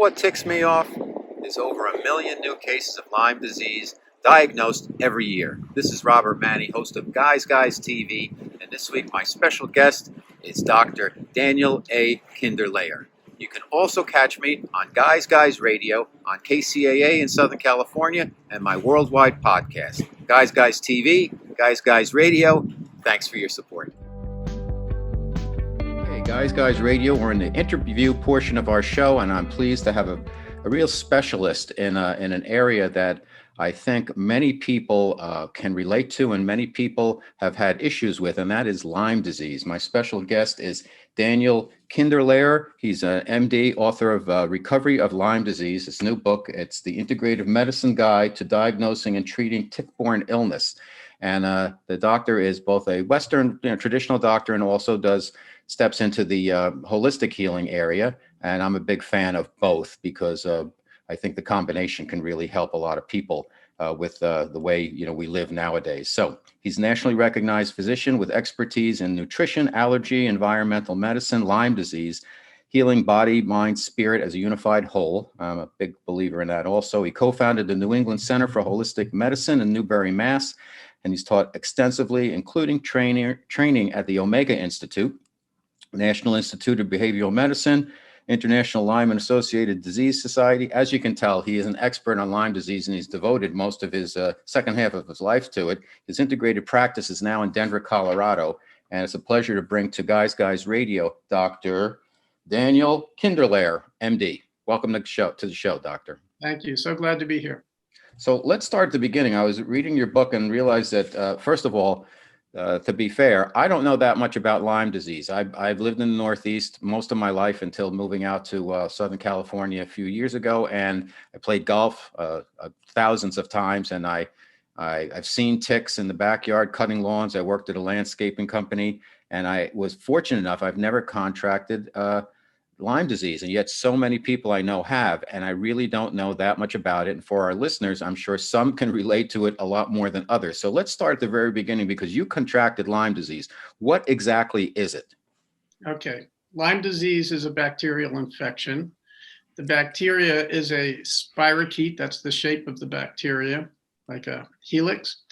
what ticks me off? There's over 1 million new cases of Lyme disease diagnosed every year. This is Robert Manni, host of Guys TV, and this week my special guest is Dr. Daniel A. Kinderlehrer. You can also catch me on Guys Radio on KCAA in Southern California and my worldwide podcast, Guys TV, Guys Radio. Thanks for your support. Hey, Guys Radio, we're in the interview portion of our show, and I'm pleased to have a real specialist in an area that I think many people can relate to and many people have had issues with, and that is Lyme disease. My special guest is Daniel Kinderlehrer. He's an MD, author of Recovery of Lyme Disease. His new book, it's the Integrative Medicine Guide to Diagnosing and Treating Tick-borne Illness. And the doctor is both a Western, traditional doctor and also steps into the holistic healing area. And I'm a big fan of both because I think the combination can really help a lot of people with the way we live nowadays. So he's a nationally recognized physician with expertise in nutrition, allergy, environmental medicine, Lyme disease, healing body, mind, spirit as a unified whole. I'm a big believer in that also. He co-founded the New England Center for Holistic Medicine in Newbury, Mass., and he's taught extensively, including training at the Omega Institute, National Institute of Behavioral Medicine, International Lyme and Associated Disease Society. As you can tell, he is an expert on Lyme disease, and he's devoted most of his second half of his life to it. His integrated practice is now in Denver, Colorado, and it's a pleasure to bring to Guys Radio, Dr. Daniel Kinderlehrer, MD. Welcome to the show, Doctor. Thank you. So glad to be here. So let's start at the beginning. I was reading your book and realized that, first of all, to be fair, I don't know that much about Lyme disease. I've lived in the Northeast most of my life until moving out to Southern California a few years ago, and I played golf thousands of times, and I've seen ticks in the backyard cutting lawns. I worked at a landscaping company, and I was fortunate enough, I've never contracted Lyme disease, and yet so many people I know have, and I really don't know that much about it. And for our listeners, I'm sure some can relate to it a lot more than others. So let's start at the very beginning, because you contracted Lyme disease. What exactly is it? Okay. Lyme disease is a bacterial infection. The bacteria is a spirochete. That's the shape of the bacteria, like a helix.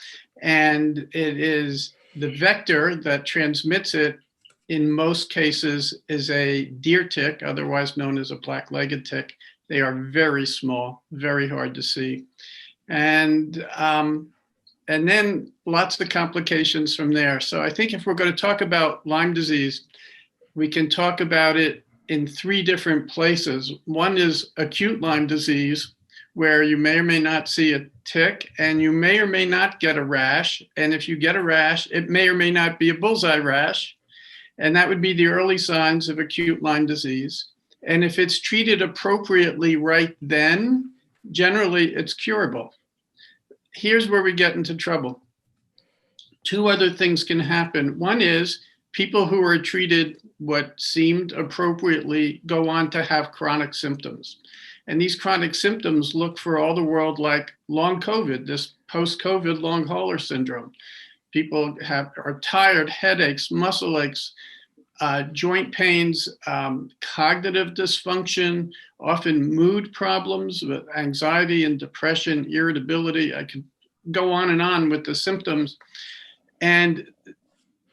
And it is the vector that transmits it. In most cases is a deer tick, otherwise known as a black-legged tick. They are very small, very hard to see. And then lots of complications from there. So I think if we're going to talk about Lyme disease, we can talk about it in three different places. One is acute Lyme disease, where you may or may not see a tick, and you may or may not get a rash. And if you get a rash, it may or may not be a bullseye rash. And that would be the early signs of acute Lyme disease. And if it's treated appropriately right then, generally it's curable. Here's where we get into trouble. Two other things can happen. One is people who are treated what seemed appropriately go on to have chronic symptoms. And these chronic symptoms look for all the world like long COVID, this post-COVID long hauler syndrome. People are tired, headaches, muscle aches, joint pains, cognitive dysfunction, often mood problems with anxiety and depression, irritability. I could go on with the symptoms. And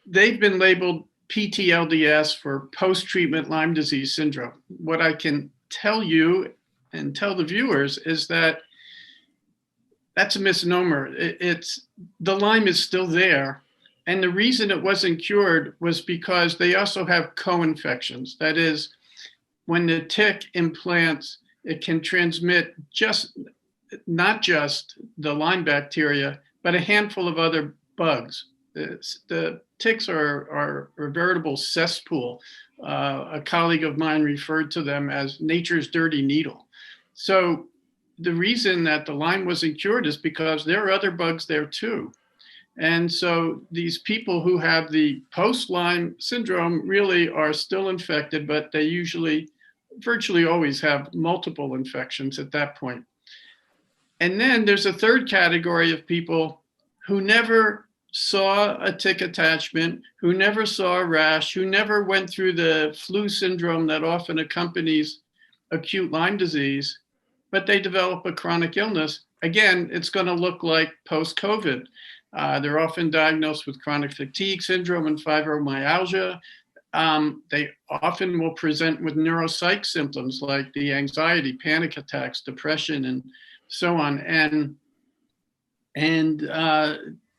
they've been labeled PTLDS for post-treatment Lyme disease syndrome. What I can tell you and tell the viewers is that that's a misnomer. The Lyme is still there. And the reason it wasn't cured was because they also have co-infections. That is, when the tick implants, it can transmit not just the Lyme bacteria, but a handful of other bugs. The ticks are a veritable cesspool. A colleague of mine referred to them as nature's dirty needle. So the reason that the Lyme wasn't cured is because there are other bugs there too. And so these people who have the post-Lyme syndrome really are still infected, but they virtually always have multiple infections at that point. And then there's a third category of people who never saw a tick attachment, who never saw a rash, who never went through the flu syndrome that often accompanies acute Lyme disease, but they develop a chronic illness, again, it's going to look like post-COVID. They're often diagnosed with chronic fatigue syndrome and fibromyalgia. They often will present with neuropsych symptoms like the anxiety, panic attacks, depression, and so on. And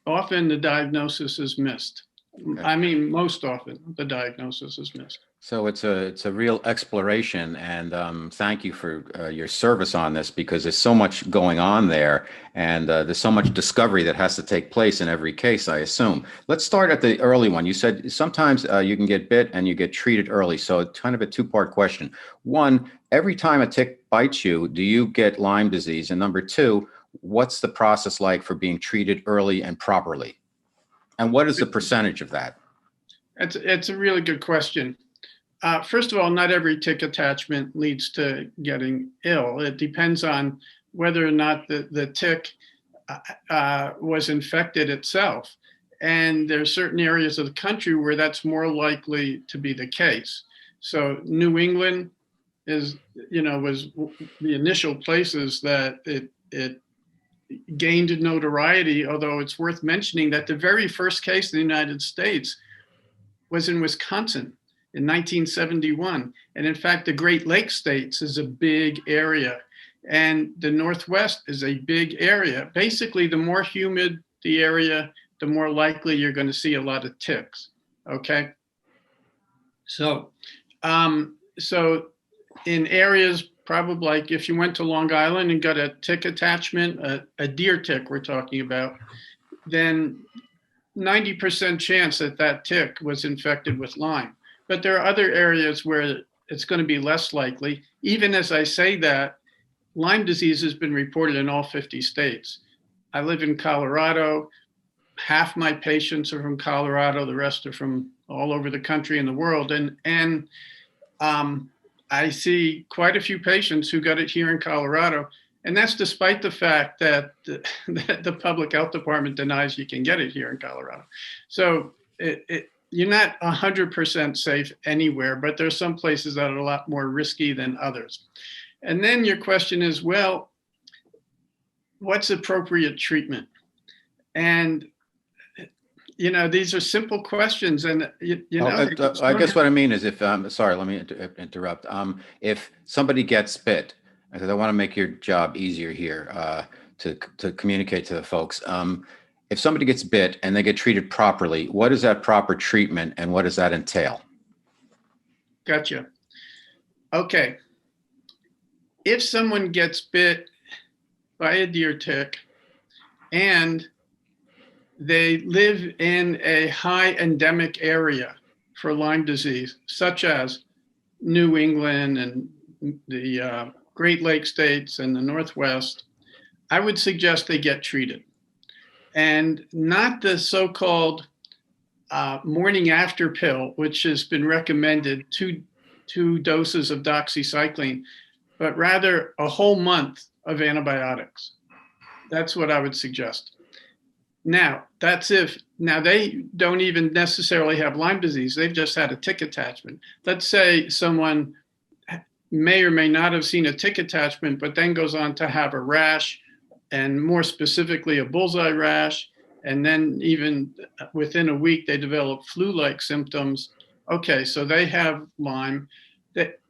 often the diagnosis is missed. Okay. I mean, most often the diagnosis is missed. So it's a real exploration, and thank you for your service on this, because there's so much going on there, and there's so much discovery that has to take place in every case, I assume. Let's start at the early one. You said sometimes you can get bit and you get treated early. So it's kind of a two-part question. One, every time a tick bites you, do you get Lyme disease? And number two, what's the process like for being treated early and properly? And what is the percentage of that? It's a really good question. First of all, not every tick attachment leads to getting ill. It depends on whether or not the tick was infected itself. And there are certain areas of the country where that's more likely to be the case. So New England was the initial places that it gained notoriety, although it's worth mentioning that the very first case in the United States was in Wisconsin in 1971. And in fact, the Great Lakes states is a big area, and the Northwest is a big area. Basically, the more humid the area, the more likely you're going to see a lot of ticks. Okay. So in areas probably like if you went to Long Island and got a tick attachment, a deer tick we're talking about, then 90% chance that tick was infected with Lyme. But there are other areas where it's going to be less likely. Even as I say that, Lyme disease has been reported in all 50 states. I live in Colorado. Half my patients are from Colorado. The rest are from all over the country and the world. And I see quite a few patients who got it here in Colorado. And that's despite the fact that the public health department denies you can get it here in Colorado. So you're not 100% safe anywhere, but there's some places that are a lot more risky than others. And then your question is, well, what's appropriate treatment? And, these are simple questions. And, I guess what I mean is sorry, let me interrupt. If somebody gets bit, because I want to make your job easier here to communicate to the folks. If somebody gets bit and they get treated properly, what is that proper treatment and what does that entail? Gotcha. Okay. If someone gets bit by a deer tick and they live in a high endemic area for Lyme disease, such as New England and the Great Lakes states and the Northwest, I would suggest they get treated. And not the so-called morning after pill, which has been recommended, two doses of doxycycline, but rather a whole month of antibiotics. That's what I would suggest. Now, they don't even necessarily have Lyme disease. They've just had a tick attachment. Let's say someone may or may not have seen a tick attachment, but then goes on to have a rash, and more specifically a bullseye rash, and then even within a week they develop flu-like symptoms. Okay, so they have Lyme.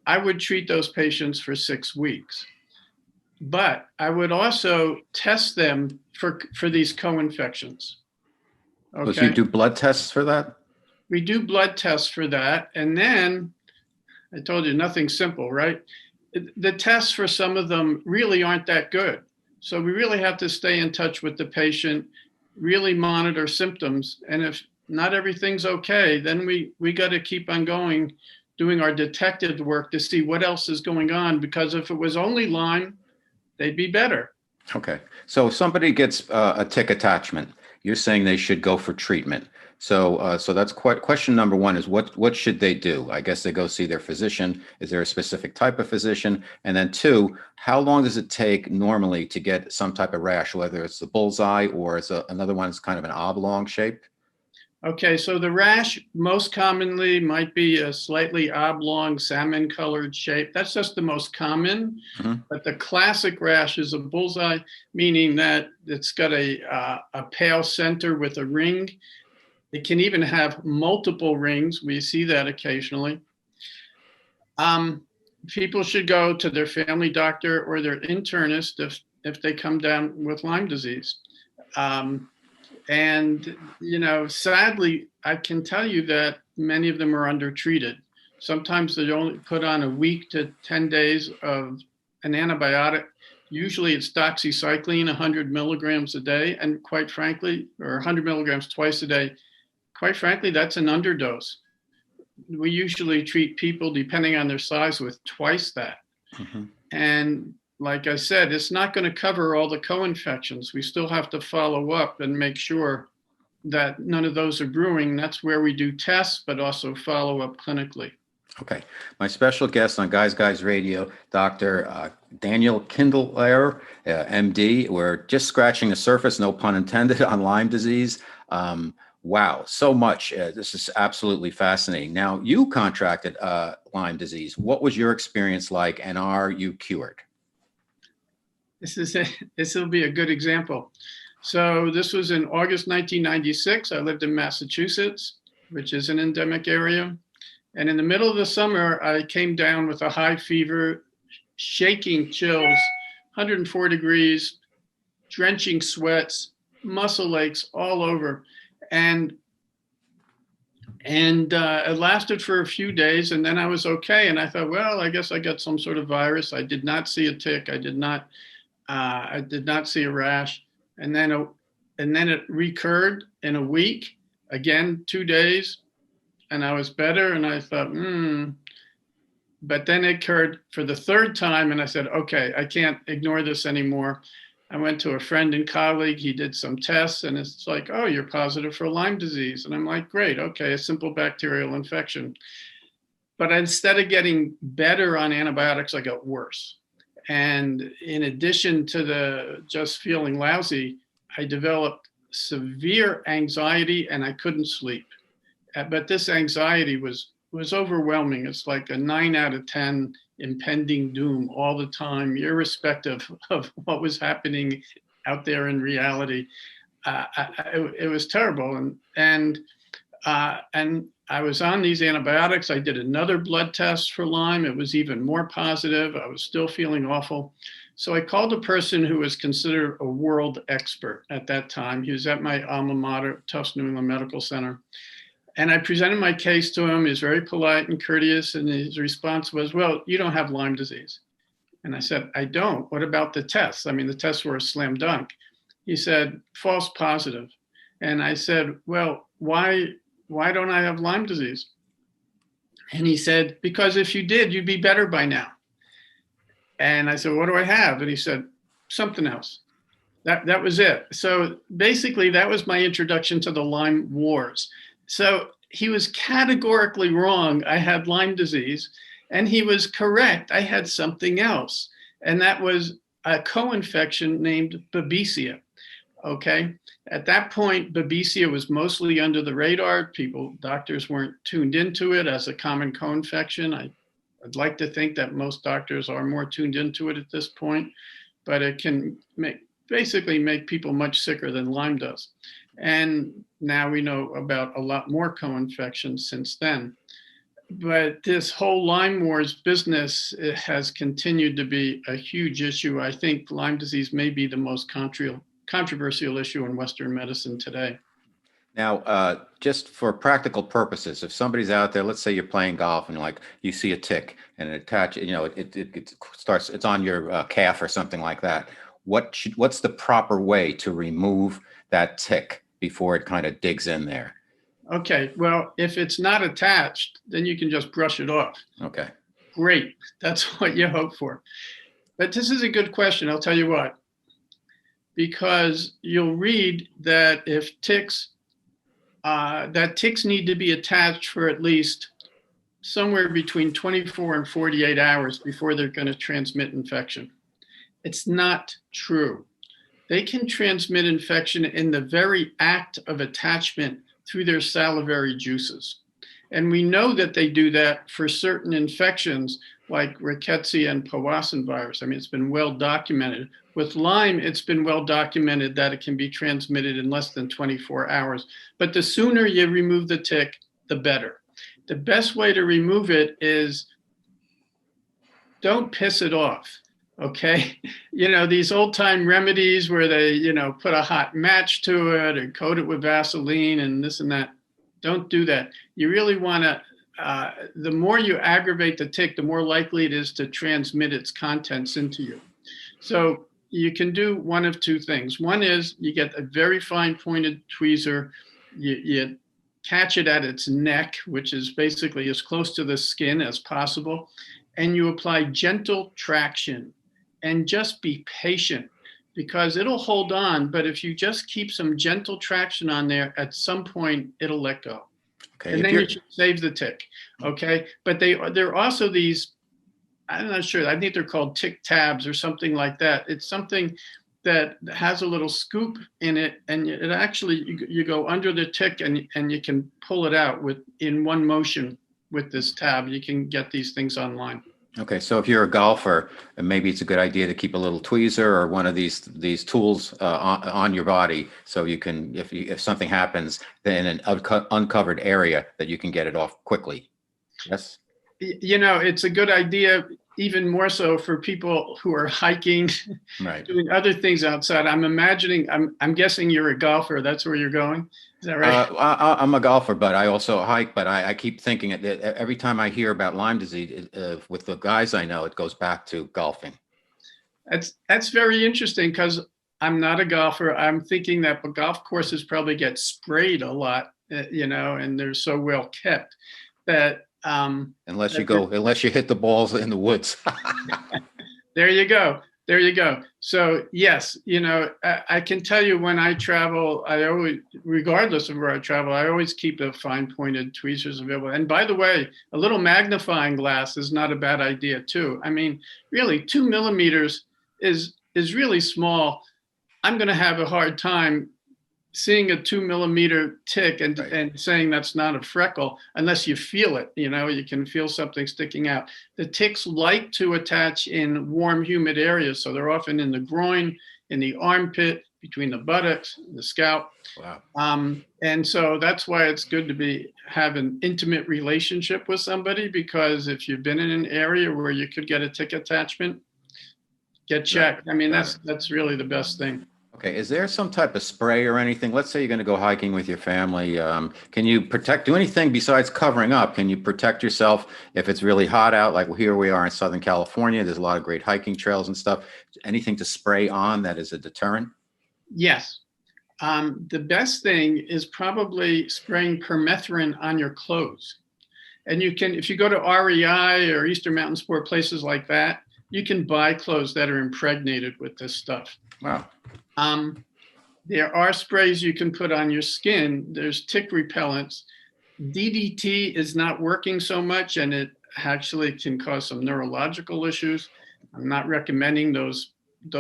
I would treat those patients for 6 weeks. But I would also test them for these co-infections. Okay? So you do blood tests for that? We do blood tests for that. And then, I told you, nothing simple, right? The tests for some of them really aren't that good. So we really have to stay in touch with the patient, really monitor symptoms. And if not everything's okay, then we got to keep on going, doing our detective work to see what else is going on. Because if it was only Lyme, they'd be better. Okay. So if somebody gets a tick attachment, you're saying they should go for treatment. So that's question number one is what should they do? I guess they go see their physician. Is there a specific type of physician? And then two, how long does it take normally to get some type of rash, whether it's the bullseye or it's another one that's kind of an oblong shape? Okay, so the rash most commonly might be a slightly oblong salmon colored shape. That's just the most common, but the classic rash is a bullseye, meaning that it's got a pale center with a ring. It can even have multiple rings. We see that occasionally. People should go to their family doctor or their internist if they come down with Lyme disease. And, sadly, I can tell you that many of them are undertreated. Sometimes they only put on a week to 10 days of an antibiotic. Usually it's doxycycline, 100 milligrams a day. And quite frankly, or 100 milligrams twice a day, quite frankly, that's an underdose. We usually treat people, depending on their size, with twice that. And like I said, it's not going to cover all the co-infections. We still have to follow up and make sure that none of those are brewing. That's where we do tests, but also follow up clinically. Okay. My special guest on Guys Radio, Dr. Daniel Kinderlehrer, MD. We're just scratching the surface, no pun intended, on Lyme disease. Wow, so much. This is absolutely fascinating. Now, you contracted Lyme disease. What was your experience like, and are you cured? This will be a good example. So this was in August 1996. I lived in Massachusetts, which is an endemic area. And in the middle of the summer, I came down with a high fever, shaking chills, 104 degrees, drenching sweats, muscle aches all over. And it lasted for a few days, and then I was okay. And I thought, well, I guess I got some sort of virus. I did not see a tick. I did not see a rash. And then it recurred in a week, again, 2 days, and I was better. And I thought, But then it occurred for the third time, and I said, okay, I can't ignore this anymore. I went to a friend and colleague. He did some tests, and it's like, oh, you're positive for Lyme disease. And I'm like, great, okay, a simple bacterial infection. But instead of getting better on antibiotics, I got worse. And in addition to the just feeling lousy, I developed severe anxiety, and I couldn't sleep. But this anxiety was overwhelming. It's like a 9 out of 10 impending doom all the time, irrespective of what was happening out there in reality. It was terrible. And I was on these antibiotics. I did another blood test for Lyme. It was even more positive. I was still feeling awful. So I called a person who was considered a world expert at that time. He was at my alma mater, Tufts New England Medical Center. And I presented my case to him. He was very polite and courteous. And his response was, well, you don't have Lyme disease. And I said, I don't. What about the tests? I mean, the tests were a slam dunk. He said, false positive. And I said, well, why don't I have Lyme disease? And he said, because if you did, you'd be better by now. And I said, what do I have? And he said, something else. That was it. So basically, that was my introduction to the Lyme wars. So he was categorically wrong. I had Lyme disease, and he was correct. I had something else, and that was a co-infection named Babesia. Okay. At that point, Babesia was mostly under the radar. Doctors weren't tuned into it as a common co-infection. I'd like to think that most doctors are more tuned into it at this point, but it can basically make people much sicker than Lyme does. And now we know about a lot more co-infections since then. But this whole Lyme wars business has continued to be a huge issue. I think Lyme disease may be the most controversial issue in Western medicine today. Now, just for practical purposes, if somebody's out there, let's say you're playing golf and you see a tick and it attaches, it's on your calf or something like that. What's the proper way to remove that tick before it kind of digs in there? Okay, well, if it's not attached, then you can just brush it off. Okay. Great, that's what you hope for. But this is a good question, I'll tell you what. Because you'll read that if ticks need to be attached for at least somewhere between 24 and 48 hours before they're going to transmit infection. It's not true. They can transmit infection in the very act of attachment through their salivary juices. And we know that they do that for certain infections like rickettsia and Powassan virus. I mean, it's been well documented. With Lyme, it's been well documented that it can be transmitted in less than 24 hours. But the sooner you remove the tick, the better. The best way to remove it is don't piss it off. Okay. These old time remedies where they, put a hot match to it or coat it with Vaseline and this and that. Don't do that. You really want to, the more you aggravate the tick, the more likely it is to transmit its contents into you. So you can do one of two things. One is you get a very fine pointed tweezer, you catch it at its neck, which is basically as close to the skin as possible, and you apply gentle traction and just be patient because it'll hold on. But if you just keep some gentle traction on there, at some point it'll let go. Okay, and then you should save the tick. Okay, but there are also these, I'm not sure, I think they're called tick tabs or something like that. It's something that has a little scoop in it, and it actually, you go under the tick and you can pull it out in one motion with this tab. You can get these things online. Okay, so if you're a golfer, maybe it's a good idea to keep a little tweezer or one of these tools on your body, so you can, if something happens, then in an uncovered area, that you can get it off quickly. Yes. It's a good idea, even more so for people who are hiking, right, doing other things outside. I'm guessing you're a golfer. That's where you're going. Is that right? I'm a golfer, but I also hike. But I keep thinking that every time I hear about Lyme disease with the guys I know, it goes back to golfing. That's very interesting because I'm not a golfer. I'm thinking that golf courses probably get sprayed a lot, and they're so well kept that unless you hit the balls in the woods. There you go. So yes, I can tell you when I travel, I always, regardless of where I travel, I always keep the fine pointed tweezers available. And by the way, a little magnifying glass is not a bad idea too. I mean, really 2 millimeters is really small. I'm going to have a hard time seeing a 2 millimeter tick and saying that's not a freckle unless you feel it. You can feel something sticking out. The ticks like to attach in warm, humid areas, so they're often in the groin, in the armpit, between the buttocks, the scalp. Wow. And so that's why it's good to have an intimate relationship with somebody, because if you've been in an area where you could get a tick attachment, get checked. I mean, that's really the best thing. Okay, is there some type of spray or anything? Let's say you're going to go hiking with your family. Can you do anything besides covering up? Can you protect yourself if it's really hot out? Like here we are in Southern California. There's a lot of great hiking trails and stuff. Anything to spray on that is a deterrent? Yes. The best thing is probably spraying permethrin on your clothes. And you can, if you go to REI or Eastern Mountain Sport, places like that, you can buy clothes that are impregnated with this stuff. Wow. There are sprays you can put on your skin. There's tick repellents. DDT is not working so much, and it actually can cause some neurological issues. I'm not recommending those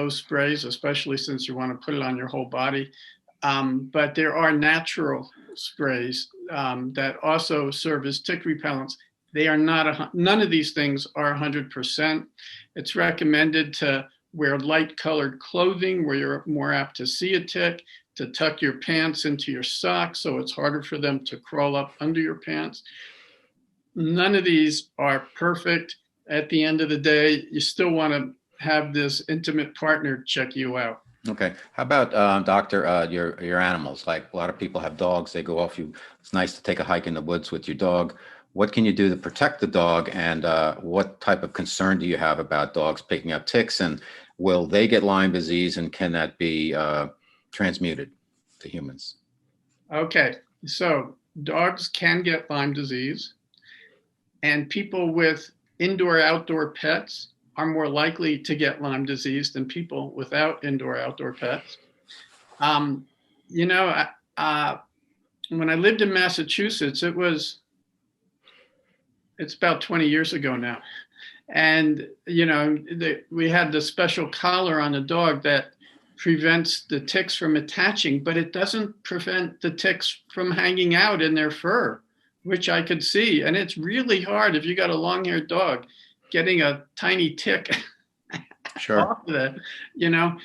sprays, especially since you want to put it on your whole body. But there are natural sprays that also serve as tick repellents. They are not, none of these things are 100%. It's recommended to wear light colored clothing where you're more apt to see a tick, to tuck your pants into your socks so it's harder for them to crawl up under your pants. None of these are perfect. At the end of the day, you still want to have this intimate partner check you out. Okay. How about, doctor, your animals? Like a lot of people have dogs. They go off. It's nice to take a hike in the woods with your dog. What can you do to protect the dog? And what type of concern do you have about dogs picking up ticks? And will they get Lyme disease? And can that be transmuted to humans? Okay. So dogs can get Lyme disease. And people with indoor-outdoor pets are more likely to get Lyme disease than people without indoor-outdoor pets. When I lived in Massachusetts, it's about 20 years ago now. And, we had the special collar on the dog that prevents the ticks from attaching, but it doesn't prevent the ticks from hanging out in their fur, which I could see. And it's really hard if you got a long-haired dog, getting a tiny tick Sure. off of that, you know.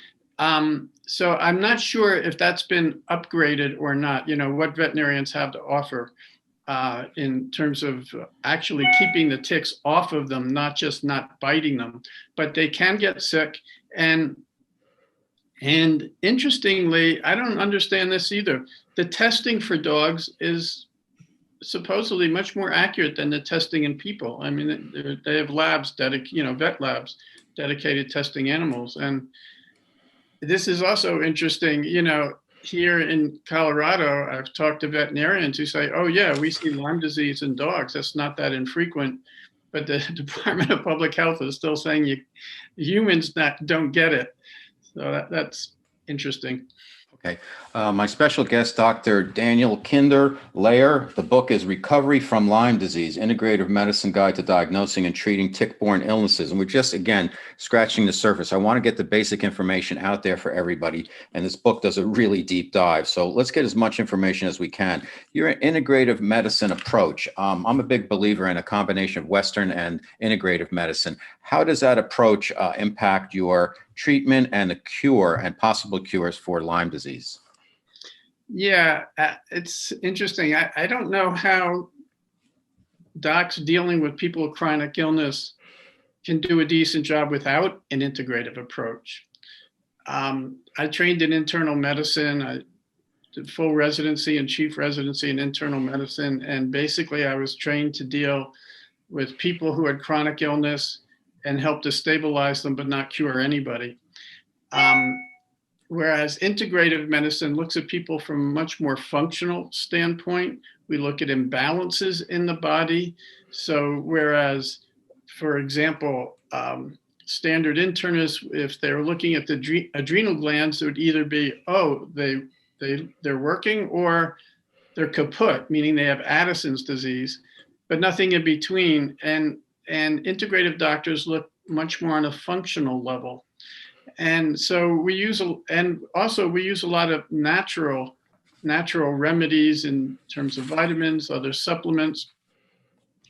So I'm not sure if that's been upgraded or not, what veterinarians have to offer in terms of actually keeping the ticks off of them, not just not biting them, but they can get sick. And interestingly, I don't understand this either. The testing for dogs is supposedly much more accurate than the testing in people. I mean, they have labs, vet labs dedicated testing animals. And this is also interesting, here in Colorado, I've talked to veterinarians who say, oh yeah, we see Lyme disease in dogs. That's not that infrequent. But the Department of Public Health is still saying humans don't get it. So that's interesting. Okay. My special guest, Dr. Daniel Kinderlehrer. The book is Recovery from Lyme Disease, Integrative Medicine Guide to Diagnosing and Treating Tick-Borne Illnesses. And we're just, again, scratching the surface. I want to get the basic information out there for everybody. And this book does a really deep dive. So let's get as much information as we can. Your integrative medicine approach. I'm a big believer in a combination of Western and integrative medicine. How does that approach impact your treatment and the cure and possible cures for Lyme disease? Yeah, it's interesting. I don't know how docs dealing with people with chronic illness can do a decent job without an integrative approach. I trained in internal medicine. I did full residency and chief residency in internal medicine. And basically I was trained to deal with people who had chronic illness and help to stabilize them, but not cure anybody. Whereas integrative medicine looks at people from a much more functional standpoint. We look at imbalances in the body. So whereas, for example, standard internists, if they're looking at the adrenal glands, it would either be, oh, they're working, or they're kaput, meaning they have Addison's disease, but nothing in between. And integrative doctors look much more on a functional level. And so we use a lot of natural remedies in terms of vitamins, other supplements.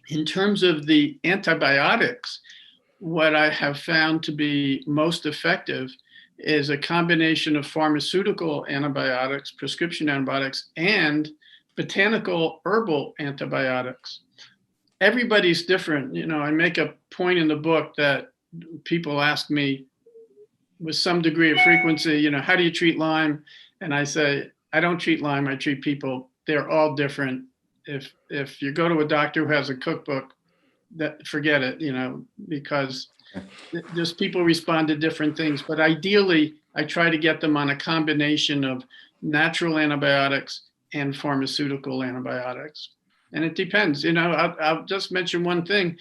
In terms of the antibiotics, what I have found to be most effective is a combination of pharmaceutical antibiotics, prescription antibiotics, and botanical herbal antibiotics. Everybody's different. I make a point in the book that people ask me with some degree of frequency, how do you treat Lyme? And I say, I don't treat Lyme, I treat people. They're all different. If you go to a doctor who has a cookbook, forget it, because just people respond to different things. But ideally, I try to get them on a combination of natural antibiotics and pharmaceutical antibiotics. And it depends. I'll just mention one thing.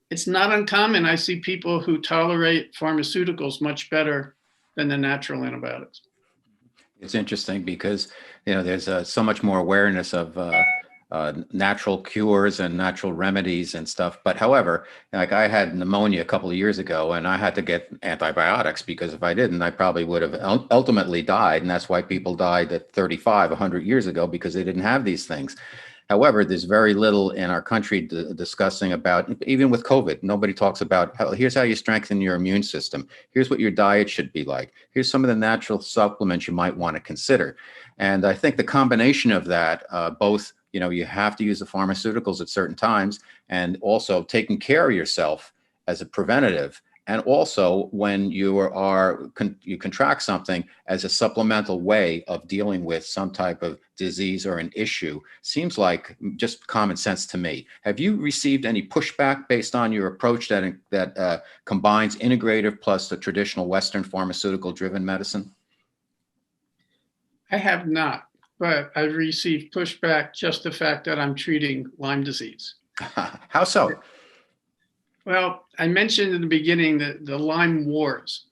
It's not uncommon. I see people who tolerate pharmaceuticals much better than the natural antibiotics. It's interesting because, there's so much more awareness of natural cures and natural remedies and stuff. But however, like I had pneumonia a couple of years ago and I had to get antibiotics because if I didn't, I probably would have ultimately died. And that's why people died at 35, 100 years ago, because they didn't have these things. However, there's very little in our country discussing about, even with COVID, nobody talks about here's how you strengthen your immune system. Here's what your diet should be like. Here's some of the natural supplements you might want to consider. And I think the combination of that, both, you have to use the pharmaceuticals at certain times and also taking care of yourself as a preventative. And also when you contract something as a supplemental way of dealing with some type of disease or an issue, seems like just common sense to me. Have you received any pushback based on your approach that combines integrative plus the traditional Western pharmaceutical driven medicine? I have not, but I've received pushback just the fact that I'm treating Lyme disease. How so? Well, I mentioned in the beginning the Lyme wars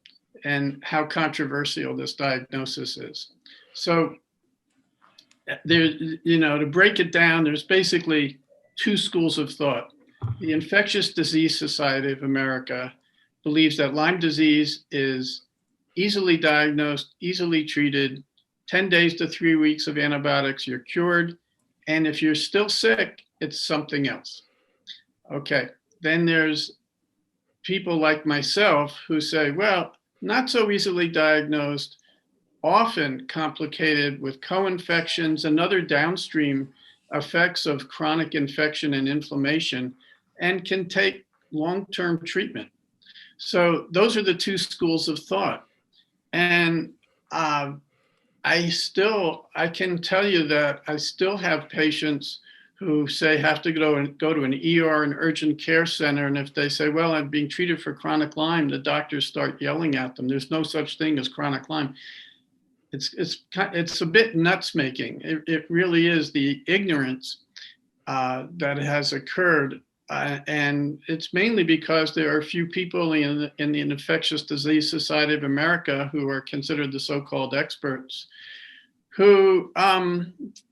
and how controversial this diagnosis is. So there, to break it down, there's basically two schools of thought. The Infectious Disease Society of America believes that Lyme disease is easily diagnosed, easily treated, 10 days to 3 weeks of antibiotics, you're cured. And if you're still sick, it's something else. Okay, then there's people like myself who say, well, not so easily diagnosed, often complicated with co-infections and other downstream effects of chronic infection and inflammation, and can take long-term treatment. So those are the two schools of thought. And I can tell you that I still have patients who say have to go to an ER, an urgent care center, and if they say, well, I'm being treated for chronic Lyme, the doctors start yelling at them. There's no such thing as chronic Lyme. It's a bit nuts making. It really is the ignorance that has occurred. And it's mainly because there are a few people in the Infectious Disease Society of America who are considered the so-called experts, who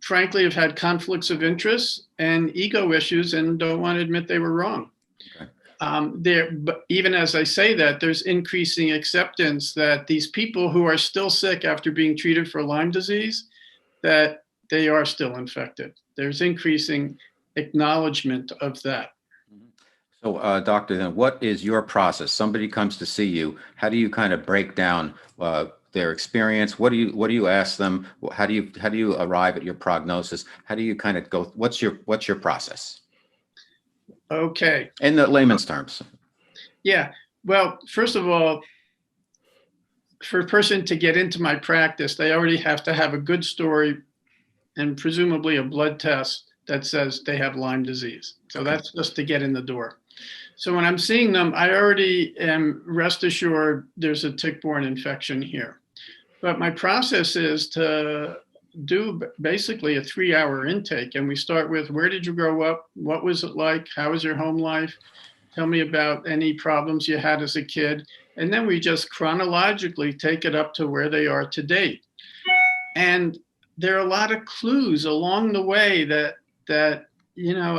frankly have had conflicts of interest and ego issues and don't want to admit they were wrong. Okay. But even as I say that, there's increasing acceptance that these people who are still sick after being treated for Lyme disease, that they are still infected. There's increasing acknowledgement of that. So, doctor, then what is your process? Somebody comes to see you. How do you kind of break down their experience? What do you ask them? How do you arrive at your prognosis? How do you kind of go? What's your process? Okay. In the layman's terms. Yeah. Well, first of all, for a person to get into my practice, they already have to have a good story and presumably a blood test that says they have Lyme disease. So okay. That's just to get in the door. So when I'm seeing them, I already am rest assured there's a tick-borne infection here. But my process is to do basically a 3-hour intake. And we start with, where did you grow up? What was it like? How was your home life? Tell me about any problems you had as a kid. And then we just chronologically take it up to where they are to date. And there are a lot of clues along the way that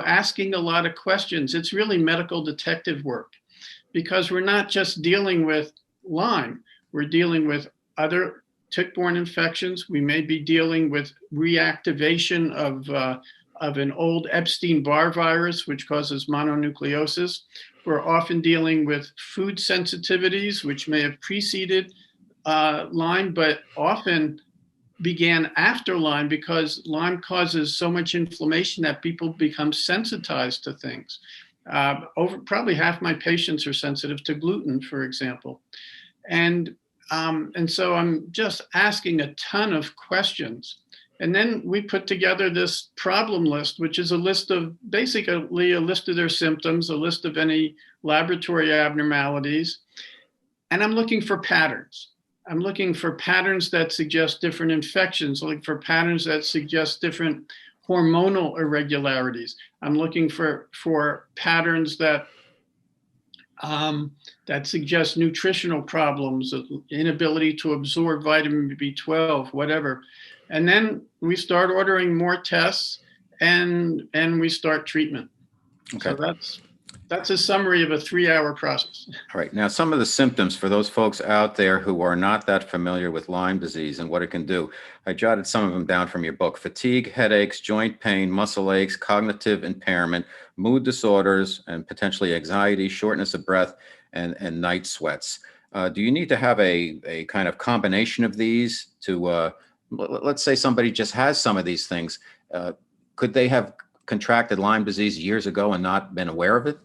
asking a lot of questions. It's really medical detective work, because we're not just dealing with Lyme. We're dealing with other tick-borne infections. We may be dealing with reactivation of an old Epstein-Barr virus, which causes mononucleosis. We're often dealing with food sensitivities, which may have preceded Lyme, but often began after Lyme, because Lyme causes so much inflammation that people become sensitized to things. Probably half my patients are sensitive to gluten, for example. And so I'm just asking a ton of questions. And then we put together this problem list, which is basically a list of their symptoms, a list of any laboratory abnormalities. And I'm looking for patterns. I'm looking for patterns that suggest different infections, looking for patterns that suggest different hormonal irregularities. I'm looking for patterns that suggest nutritional problems, inability to absorb vitamin B12, whatever. And then we start ordering more tests and we start treatment. Okay. So that's a summary of a 3-hour process. All right. Now, some of the symptoms for those folks out there who are not that familiar with Lyme disease and what it can do, I jotted some of them down from your book: fatigue, headaches, joint pain, muscle aches, cognitive impairment, mood disorders, and potentially anxiety, shortness of breath, and night sweats. Do you need to have a kind of combination of these to, let's say somebody just has some of these things. Could they have contracted Lyme disease years ago and not been aware of it?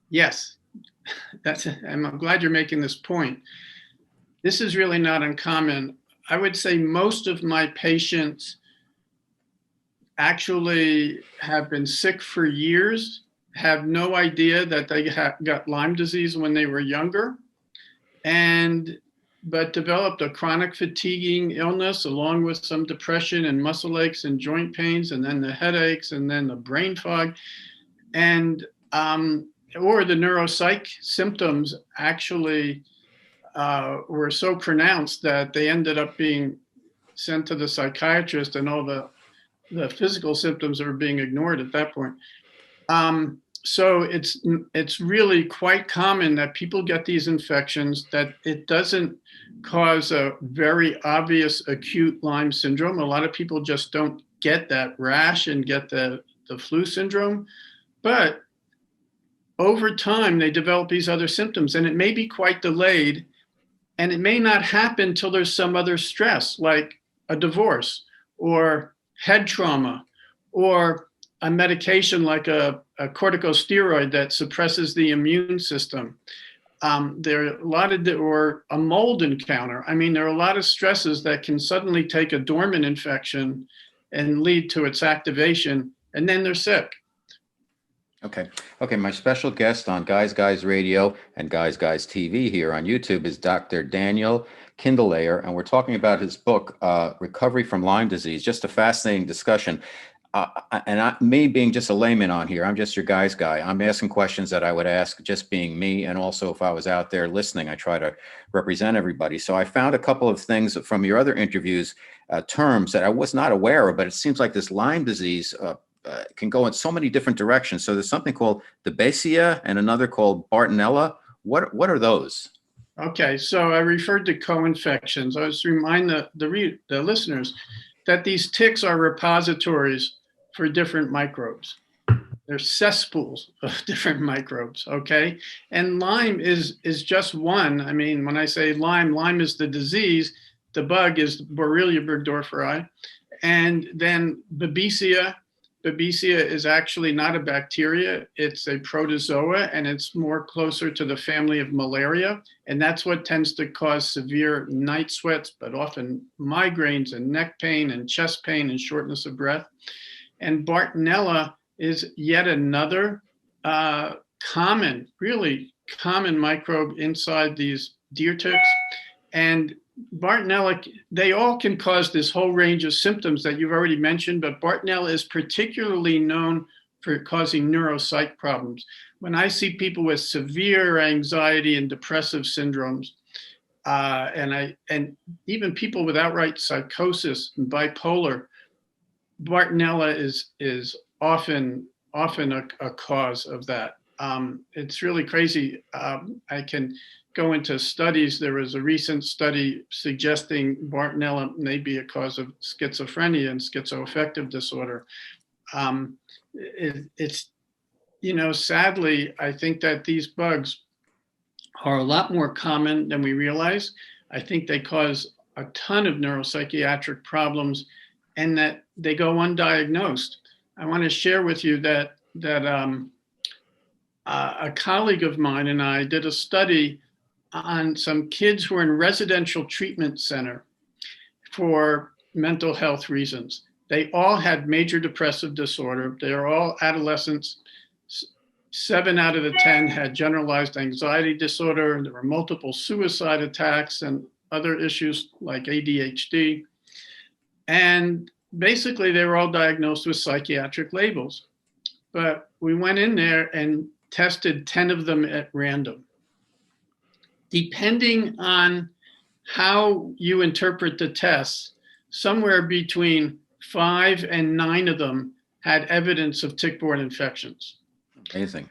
Yes, I'm glad you're making this point. This is really not uncommon. I would say most of my patients actually have been sick for years, have no idea that they got Lyme disease when they were younger, but developed a chronic fatiguing illness along with some depression and muscle aches and joint pains, and then the headaches, and then the brain fog. Or the neuropsych symptoms actually were so pronounced that they ended up being sent to the psychiatrist, and all the physical symptoms are being ignored at that point. So it's really quite common that people get these infections, that it doesn't cause a very obvious acute Lyme syndrome. A lot of people just don't get that rash and get the flu syndrome. But over time, they develop these other symptoms, and it may be quite delayed, and it may not happen till there's some other stress, like a divorce or head trauma or a medication like a corticosteroid that suppresses the immune system. There are a lot of, or a mold encounter. I mean, there are a lot of stresses that can suddenly take a dormant infection and lead to its activation, and then they're sick. Okay. Okay. My special guest on Guys Radio and Guys TV here on YouTube is Dr. Daniel Kinderlehrer, and we're talking about his book, Recovery from Lyme Disease. Just a fascinating discussion. Me being just a layman on here, I'm just your guy. I'm asking questions that I would ask just being me. And also if I was out there listening, I try to represent everybody. So I found a couple of things from your other interviews, terms that I was not aware of, but it seems like this Lyme disease can go in so many different directions. So there's something called the Babesia and another called Bartonella. What are those? Okay, so I referred to co-infections. I was to remind the listeners that these ticks are repositories for different microbes. They're cesspools of different microbes, okay? And Lyme is just one. I mean, when I say Lyme is the disease, the bug is Borrelia burgdorferi. And then Babesia is actually not a bacteria, it's a protozoa, and it's more closer to the family of malaria. And that's what tends to cause severe night sweats, but often migraines and neck pain and chest pain and shortness of breath. And Bartonella is yet another really common microbe inside these deer ticks. And Bartonella, they all can cause this whole range of symptoms that you've already mentioned, but Bartonella is particularly known for causing neuropsych problems. When I see people with severe anxiety and depressive syndromes, and even people with outright psychosis and bipolar, Bartonella is often a cause of that. It's really crazy. I can go into studies. There was a recent study suggesting Bartonella may be a cause of schizophrenia and schizoaffective disorder. It's, sadly, I think that these bugs are a lot more common than we realize. I think they cause a ton of neuropsychiatric problems and that they go undiagnosed. I want to share with you that a colleague of mine and I did a study on some kids who are in residential treatment center for mental health reasons. They all had major depressive disorder. They are all adolescents. 7 out of the 10 had generalized anxiety disorder. There were multiple suicide attacks and other issues like ADHD. And basically, they were all diagnosed with psychiatric labels. But we went in there and tested 10 of them at random. Depending on how you interpret the tests, somewhere between 5 and 9 of them had evidence of tick-borne infections. Amazing.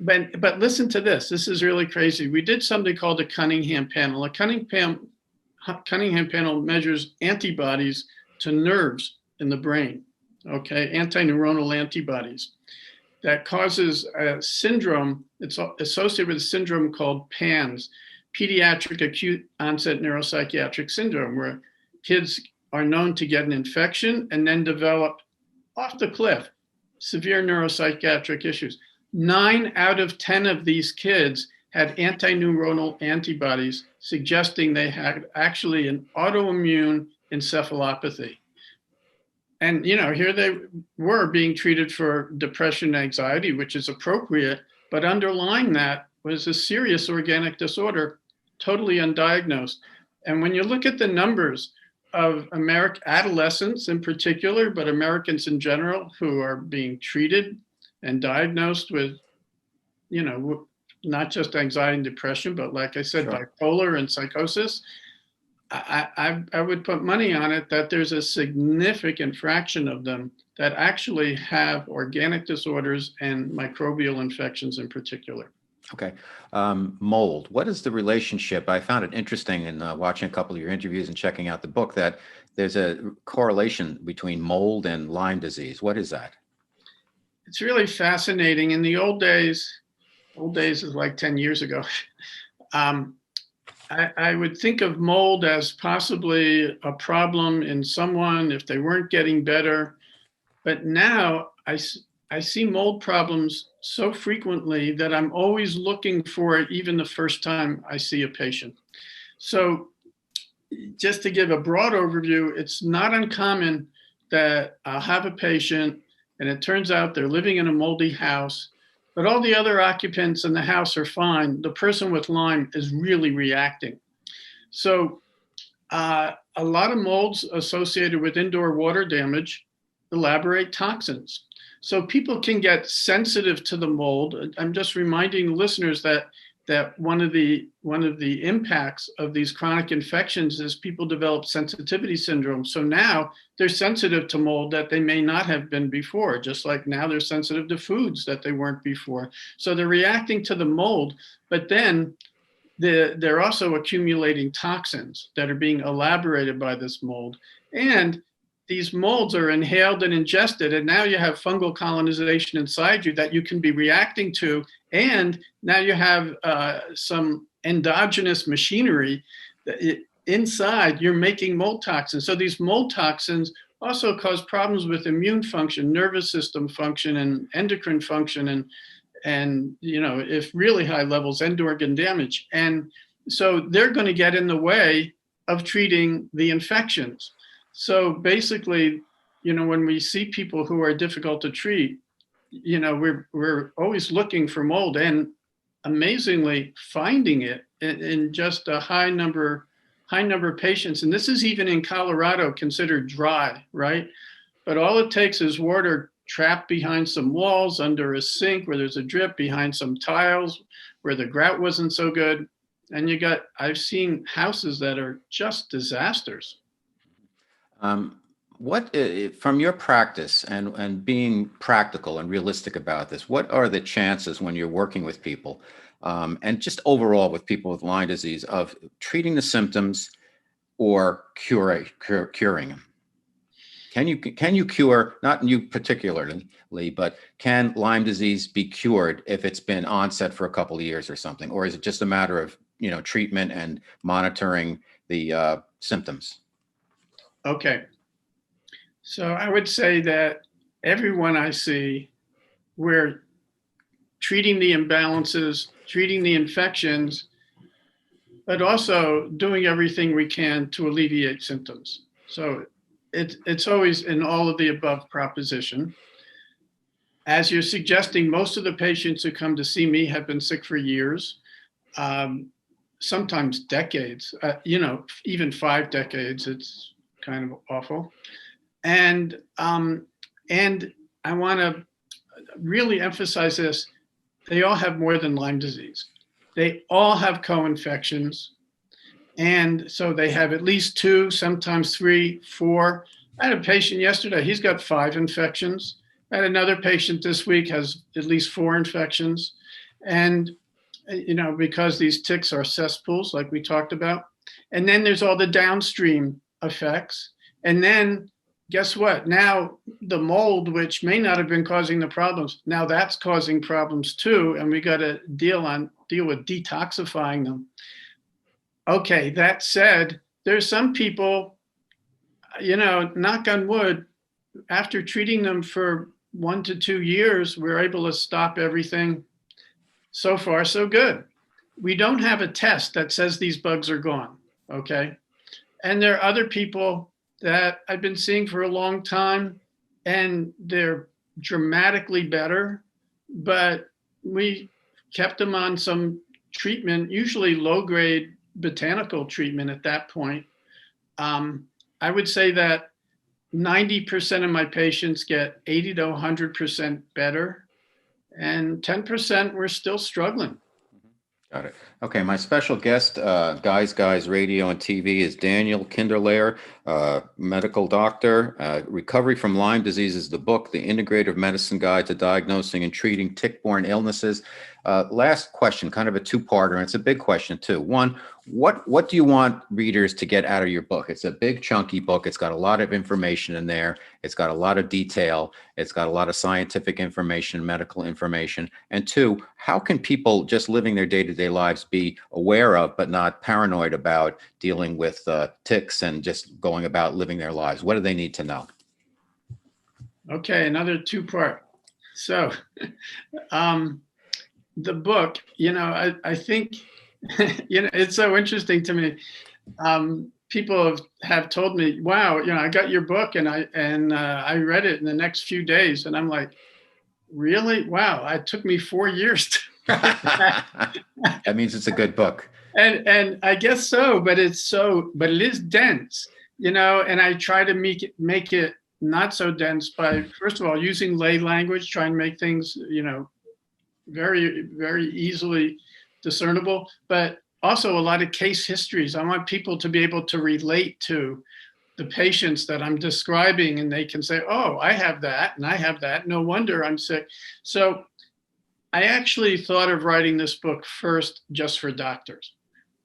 But listen to this. This is really crazy. We did something called a Cunningham panel. A Cunningham panel measures antibodies to nerves in the brain, okay, antineuronal antibodies that causes a syndrome. It's associated with a syndrome called PANS, pediatric acute onset neuropsychiatric syndrome, where kids are known to get an infection and then develop off the cliff severe neuropsychiatric issues. 9 out of 10 of these kids had antineuronal antibodies suggesting they had actually an autoimmune encephalopathy. And, here they were being treated for depression and anxiety, which is appropriate, but underlying that was a serious organic disorder, totally undiagnosed. And when you look at the numbers of adolescents in particular, but Americans in general who are being treated and diagnosed with, not just anxiety and depression, but like I said, Sure. bipolar and psychosis, I would put money on it that there's a significant fraction of them that actually have organic disorders and microbial infections in particular. Okay. Mold. What is the relationship? I found it interesting in watching a couple of your interviews and checking out the book that there's a correlation between mold and Lyme disease. What is that? It's really fascinating. In the old days is like 10 years ago, I would think of mold as possibly a problem in someone if they weren't getting better. But now I see mold problems so frequently that I'm always looking for it, even the first time I see a patient. So just to give a broad overview, it's not uncommon that I'll have a patient and it turns out they're living in a moldy house, but all the other occupants in the house are fine. The person with Lyme is really reacting. So a lot of molds associated with indoor water damage elaborate toxins. So people can get sensitive to the mold. I'm just reminding listeners that one of the impacts of these chronic infections is people develop sensitivity syndrome. So now they're sensitive to mold that they may not have been before, just like now they're sensitive to foods that they weren't before. So they're reacting to the mold, but then they're also accumulating toxins that are being elaborated by this mold. And these molds are inhaled and ingested, and now you have fungal colonization inside you that you can be reacting to. And now you have some endogenous machinery inside, you're making mold toxins. So these mold toxins also cause problems with immune function, nervous system function, and endocrine function, and if really high levels, end organ damage. And so they're going to get in the way of treating the infections. So basically, when we see people who are difficult to treat, we're always looking for mold, and amazingly finding it in just a high number of patients. And this is even in Colorado considered dry, right? But all it takes is water trapped behind some walls, under a sink where there's a drip, behind some tiles where the grout wasn't so good. And I've seen houses that are just disasters. What, from your practice and being practical and realistic about this, what are the chances when you're working with people, and just overall with people with Lyme disease, of treating the symptoms or curing them? Can you cure, not you particularly, but can Lyme disease be cured if it's been onset for a couple of years or something, or is it just a matter of treatment and monitoring the symptoms? Okay. So I would say that everyone I see, we're treating the imbalances, treating the infections, but also doing everything we can to alleviate symptoms. So it's always an all of the above proposition. As you're suggesting, most of the patients who come to see me have been sick for years, sometimes decades, even 5 decades. It's kind of awful. And I want to really emphasize this. They all have more than Lyme disease. They all have co-infections. And so they have at least 2, sometimes 3, 4. I had a patient yesterday, he's got 5 infections. I had another patient this week has at least 4 infections. And, because these ticks are cesspools, like we talked about. And then there's all the downstream effects. And then guess what? Now the mold, which may not have been causing the problems, now that's causing problems too. And we got to deal with detoxifying them. Okay, that said, there's some people, knock on wood, after treating them for 1 to 2 years, we're able to stop everything. So far, so good. We don't have a test that says these bugs are gone, okay? And there are other people that I've been seeing for a long time, and they're dramatically better, but we kept them on some treatment, usually low-grade botanical treatment at that point. I would say that 90% of my patients get 80 to 100% better, and 10% we're still struggling. Got it. Okay, my special guest, Guys Radio and TV, is Daniel Kinderlehrer, medical doctor. Recovery from Lyme Disease is the book, The Integrative Medicine Guide to Diagnosing and Treating Tick-Borne Illnesses. Last question, kind of a two-parter, and it's a big question too. One, what do you want readers to get out of your book? It's a big, chunky book. It's got a lot of information in there. It's got a lot of detail. It's got a lot of scientific information, medical information. And two, how can people just living their day-to-day lives be aware of, but not paranoid about dealing with ticks and just going about living their lives? What do they need to know? Okay, another two-part. So, the book, I think, it's so interesting to me. People have told me, wow, I got your book and I read it in the next few days. And I'm like, really? Wow, it took me 4 years. That means it's a good book. And I guess so, but it is dense, and I try to make it not so dense by, first of all, using lay language, try and make things, very, very easily discernible, but also a lot of case histories. I want people to be able to relate to the patients that I'm describing, and they can say, oh, I have that and I have that. No wonder I'm sick. So I actually thought of writing this book first just for doctors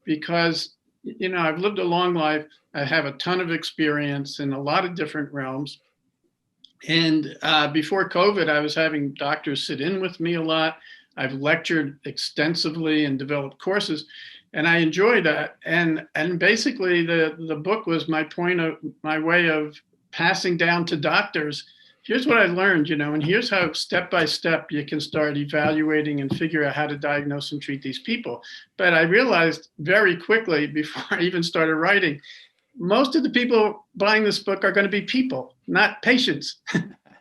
because, I've lived a long life. I have a ton of experience in a lot of different realms. And before COVID, I was having doctors sit in with me a lot. I've lectured extensively and developed courses, and I enjoy that. And basically, the book was my way of passing down to doctors. Here's what I learned, and here's how step by step you can start evaluating and figure out how to diagnose and treat these people. But I realized very quickly before I even started writing, most of the people buying this book are going to be people, not patients.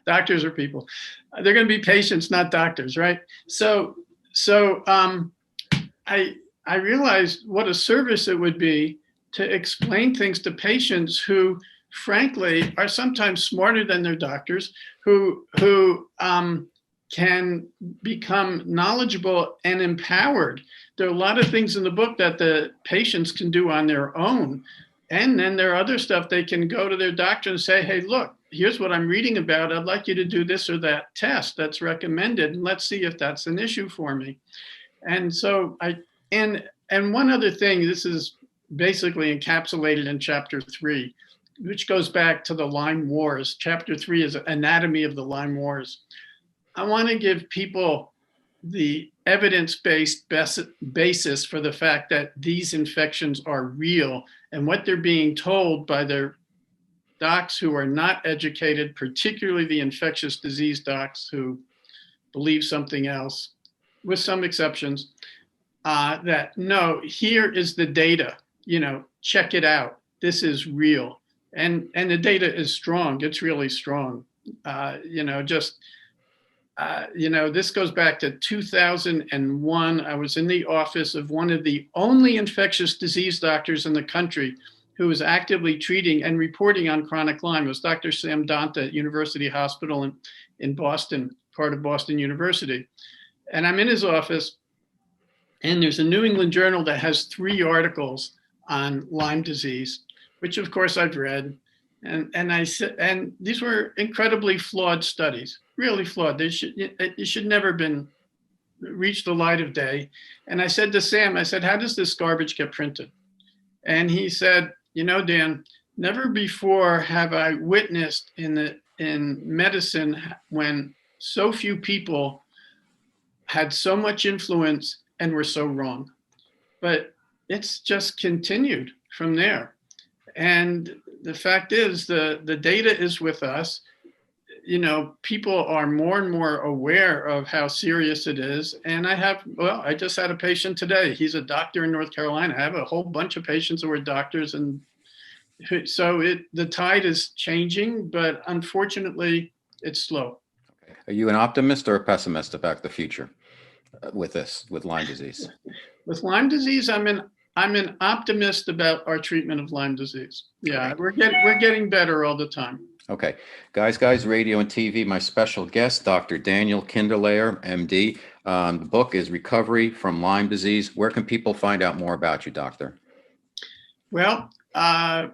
Doctors are people. They're going to be patients, not doctors, right? So I realized what a service it would be to explain things to patients who, frankly, are sometimes smarter than their doctors, who can become knowledgeable and empowered. There are a lot of things in the book that the patients can do on their own. And then there are other stuff they can go to their doctor and say, hey, look, here's what I'm reading about. I'd like you to do this or that test that's recommended. And let's see if that's an issue for me. And so and one other thing, this is basically encapsulated in chapter 3, which goes back to the Lyme Wars. Chapter 3 is anatomy of the Lyme Wars. I want to give people the evidence-based basis for the fact that these infections are real and what they're being told by their docs who are not educated, particularly the infectious disease docs who believe something else, with some exceptions, that no, here is the data, check it out. This is real. And the data is strong. It's really strong. This goes back to 2001. I was in the office of one of the only infectious disease doctors in the country who was actively treating and reporting on chronic Lyme. It was Dr. Sam Donta at University Hospital in Boston, part of Boston University. And I'm in his office, and there's a New England Journal that has 3 articles on Lyme disease, which of course I've read. And I said, and these were incredibly flawed studies, really flawed. It should never been reached the light of day. And I said to Sam, how does this garbage get printed? And he said, Dan, never before have I witnessed in medicine when so few people had so much influence and were so wrong. But it's just continued from there. And the fact is, the data is with us. People are more and more aware of how serious it is. And I just had a patient today. He's a doctor in North Carolina. I have a whole bunch of patients who are doctors. And so the tide is changing, but unfortunately, it's slow. Are you an optimist or a pessimist about the future with Lyme disease? With Lyme disease, I'm an optimist about our treatment of Lyme disease. Yeah, we're getting better all the time. Okay. Guys Radio and TV, my special guest, Dr. Daniel Kinderlehrer, MD. The book is Recovery from Lyme Disease. Where can people find out more about you, Doctor? Well, I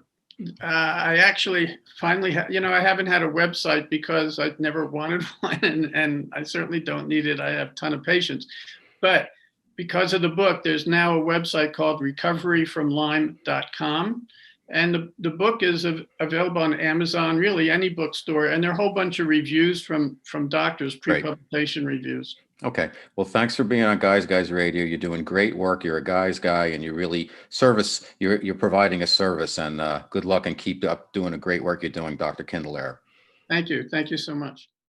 actually finally, I haven't had a website because I've never wanted one, and I certainly don't need it. I have a ton of patients. But because of the book, there's now a website called recoveryfromlyme.com. And the book is available on Amazon, really any bookstore. And there are a whole bunch of reviews from doctors, pre-publication reviews. Okay. Well, thanks for being on Guys Radio. You're doing great work. You're a guy's guy, and you really you're providing a service. And good luck and keep up doing the great work you're doing, Dr. Kinderlehrer. Thank you. Thank you so much.